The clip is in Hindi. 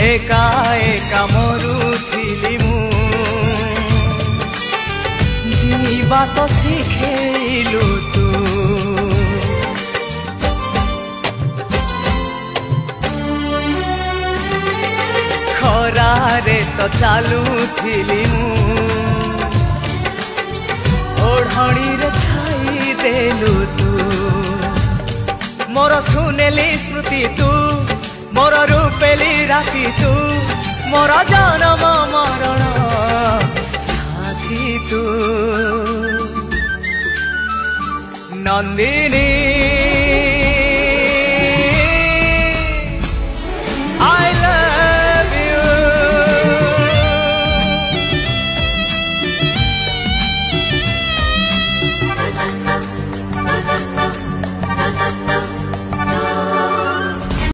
एका एका मरुथिली मु जीवा तो शिखेलु तू खरारे तो चालुथिली मु ओढ़णी रे छाई देलु तू मोर सुनेली स्मृति तू मोर रूपेली राति तू मोर जन्म मरण साथी तू नंदिनी।